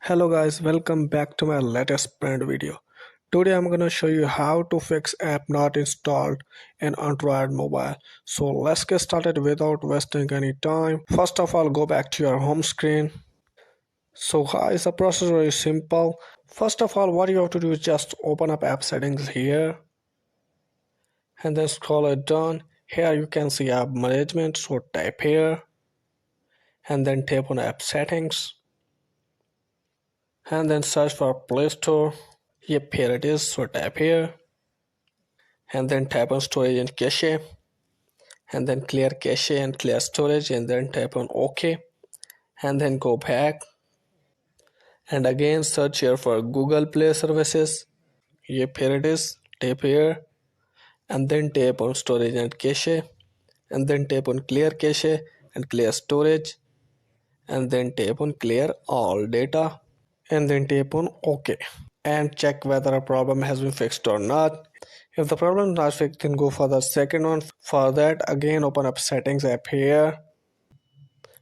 Hello guys, welcome back to my latest brand video. Today I'm gonna show you how to fix app not installed in Android mobile. So let's get started without wasting any time. First of all, go back to your home screen. So guys, the process is very simple. First of all, what you have to do is just open up app settings here and then scroll it down. Here you can see app management, so type here and then tap on app settings and then search for Play Store. Yep, here it is, so tap here and then tap on storage and cache and then clear cache and clear storage and then tap on OK and then go back and again search here for Google Play services. Yep, here it is, tap here and then tap on storage and cache and then tap on clear cache and clear storage and then tap on clear all data and then tap on OK and check whether a problem has been fixed or not. If the problem is not fixed, then go for the second one. For that, again open up settings app here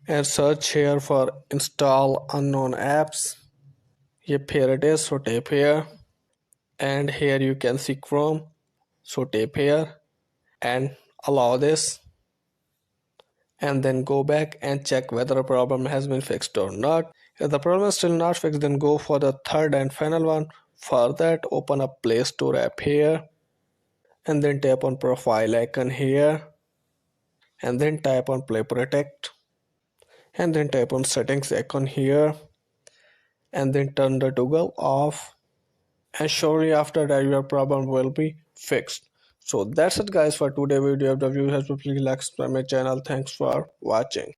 and search here for install unknown apps. Yep, here it is, so tap here and here you can see Chrome, so tap here and allow this and then go back and check whether a problem has been fixed or not. If the problem is still not fixed, then go for the third and final one. For that, open up Play Store app here and then tap on profile icon here and then type on Play Protect and then tap on settings icon here and then turn the toggle off and shortly after that your problem will be fixed. So that's it guys for today video. If the video has been, please like, subscribe my channel. Thanks for watching.